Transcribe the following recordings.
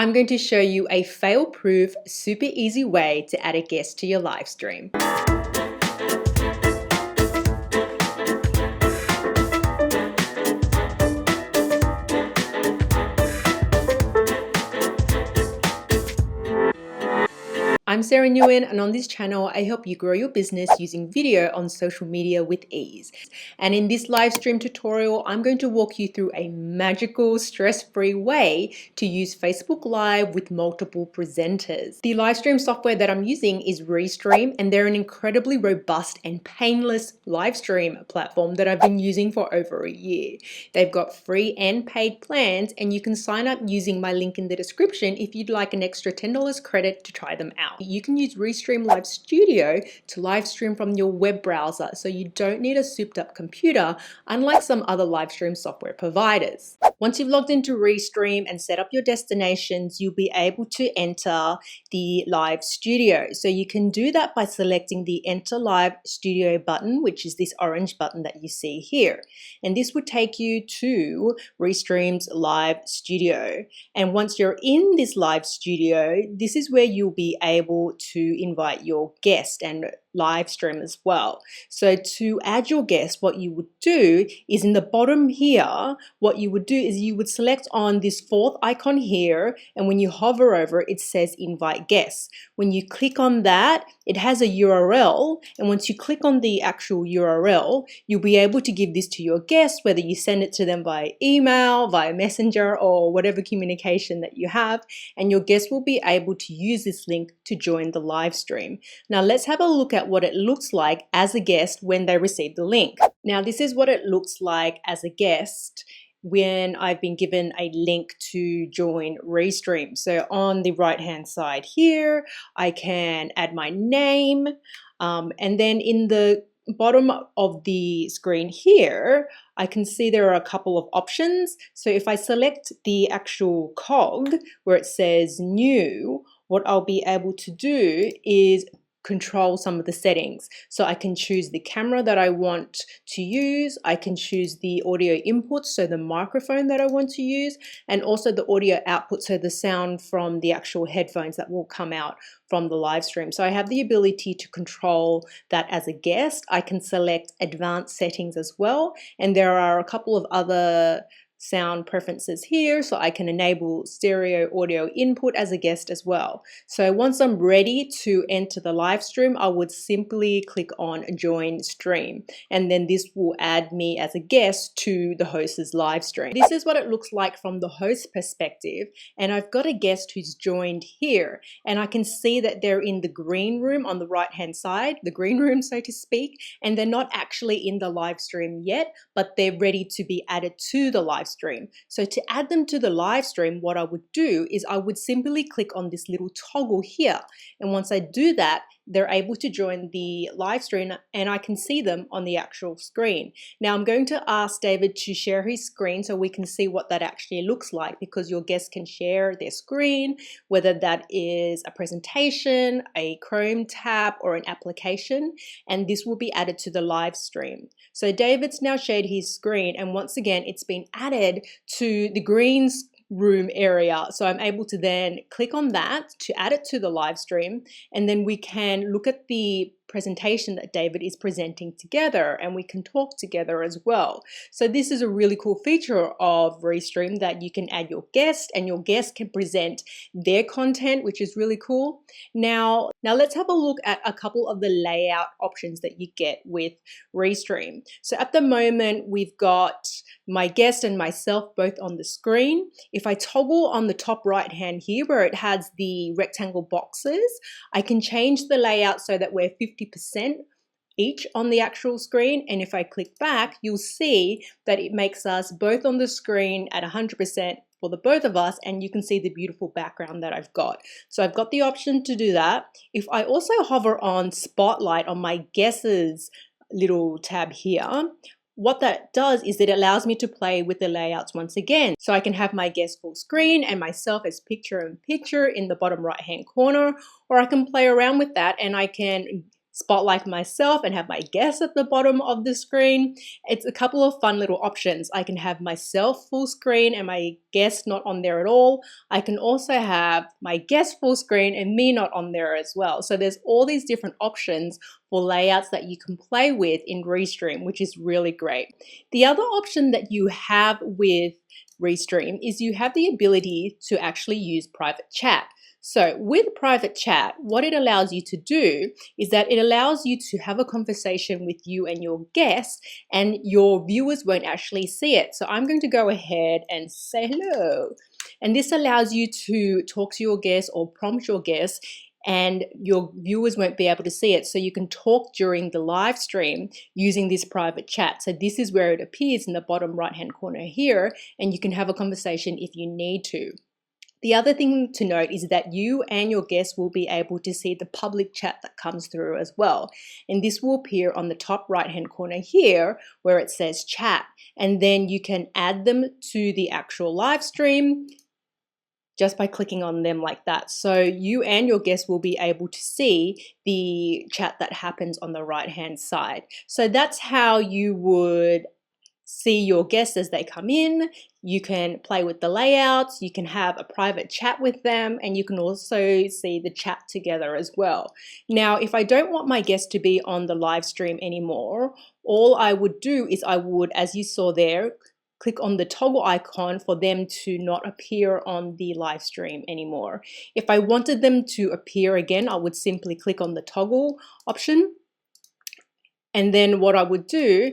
I'm going to show you a fail-proof, super easy way to add a guest to your live stream. I'm Sarah Nguyen, and on this channel I help you grow your business using video on social media with ease. And in this live stream tutorial, I'm going to walk you through a magical, stress-free way to use Facebook Live with multiple presenters. The live stream software that I'm using is Restream, and they're an incredibly robust and painless live stream platform that I've been using for over a year. They've got free and paid plans, and you can sign up using my link in the description if you'd like an extra $10 credit to try them out. You can use Restream Live Studio to live stream from your web browser, so you don't need a souped up computer, unlike some other live stream software providers. Once you've logged into Restream and set up your destinations, you'll be able to enter the live studio. So you can do that by selecting the Enter Live Studio button, which is this orange button that you see here. And this would take you to Restream's live studio. And once you're in this live studio, this is where you'll be able to invite your guest and live stream as well. So to add your guest, what you would do is in the bottom here, what you would do is you would select on this fourth icon here, and when you hover over it says invite guests. When you click on that, it has a URL, and once you click on the actual URL, you'll be able to give this to your guests, whether you send it to them via email, via messenger, or whatever communication that you have, and your guests will be able to use this link to join the live stream. Now let's have a look at what it looks like as a guest when they receive the link. Now this is what it looks like as a guest when I've been given a link to join Restream. So on the right hand side here, I can add my name, and then in the bottom of the screen here, I can see there are a couple of options. So if I select the actual cog where it says new, what I'll be able to do is control some of the settings. So I can choose the camera that I want to use, I can choose the audio input, so the microphone that I want to use, and also the audio output, so the sound from the actual headphones that will come out from the live stream. So I have the ability to control that as a guest. I can select advanced settings as well, and there are a couple of other sound preferences here, so I can enable stereo audio input as a guest as well. So once I'm ready to enter the live stream, I would simply click on join stream, and then this will add me as a guest to the host's live stream. This is what it looks like from the host perspective, and I've got a guest who's joined here, and I can see that they're in the green room on the right hand side, the green room so to speak, and they're not actually in the live stream yet, but they're ready to be added to the live stream. So to add them to the live stream, what I would do is I would simply click on this little toggle here. And once I do that, they're able to join the live stream and I can see them on the actual screen. Now I'm going to ask David to share his screen so we can see what that actually looks like, because your guests can share their screen, whether that is a presentation, a Chrome tab, or an application, and this will be added to the live stream. So David's now shared his screen, and once again it's been added to the green room area. So I'm able to then click on that to add it to the live stream, and then we can look at the presentation that David is presenting together, and we can talk together as well. So this is a really cool feature of Restream, that you can add your guest and your guest can present their content, which is really cool. Now let's have a look at a couple of the layout options that you get with Restream. So at the moment we've got my guest and myself both on the screen. If I toggle on the top right hand here where it has the rectangle boxes, I can change the layout so that we're 50% each on the actual screen, and if I click back, you'll see that it makes us both on the screen at 100% for the both of us, and you can see the beautiful background that I've got. So I've got the option to do that. If I also hover on Spotlight on my guesses little tab here, what that does is it allows me to play with the layouts once again. So I can have my guest full screen and myself as picture in picture in the bottom right hand corner, or I can play around with that and I can spotlight myself and have my guest at the bottom of the screen. It's a couple of fun little options. I can have myself full screen and my guest not on there at all. I can also have my guest full screen and me not on there as well. So there's all these different options for layouts that you can play with in Restream, which is really great. The other option that you have with Restream is you have the ability to actually use private chat. So with private chat, what it allows you to do is that it allows you to have a conversation with you and your guests, and your viewers won't actually see it. So I'm going to go ahead and say hello. And this allows you to talk to your guests or prompt your guests, and your viewers won't be able to see it. So you can talk during the live stream using this private chat. So this is where it appears in the bottom right-hand corner here, and you can have a conversation if you need to. The other thing to note is that you and your guests will be able to see the public chat that comes through as well. And this will appear on the top right-hand corner here where it says chat. And then you can add them to the actual live stream just by clicking on them like that. So you and your guests will be able to see the chat that happens on the right-hand side. So that's how you would see your guests as they come in. You can play with the layouts, you can have a private chat with them, and you can also see the chat together as well. Now, if I don't want my guests to be on the live stream anymore, all I would do is I would, as you saw there, click on the toggle icon for them to not appear on the live stream anymore. If I wanted them to appear again, I would simply click on the toggle option. And then what I would do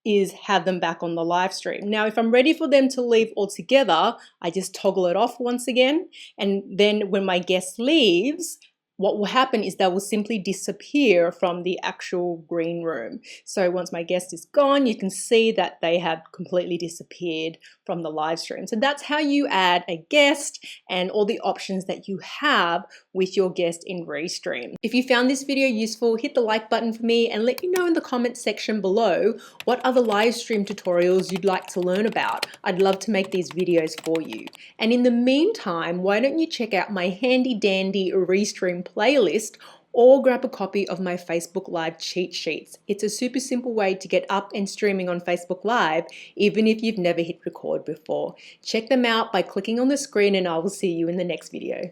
is have them back on the live stream. Now, if I'm ready for them to leave altogether, I just toggle it off once again. And then when my guest leaves, what will happen is they will simply disappear from the actual green room. So once my guest is gone, you can see that they have completely disappeared from the live stream. So that's how you add a guest and all the options that you have with your guest in Restream. If you found this video useful, hit the like button for me and let me know in the comment section below what other live stream tutorials you'd like to learn about. I'd love to make these videos for you. And in the meantime, why don't you check out my handy dandy Restream playlist or grab a copy of my Facebook Live cheat sheets. It's a super simple way to get up and streaming on Facebook Live, even if you've never hit record before. Check them out by clicking on the screen, and I will see you in the next video.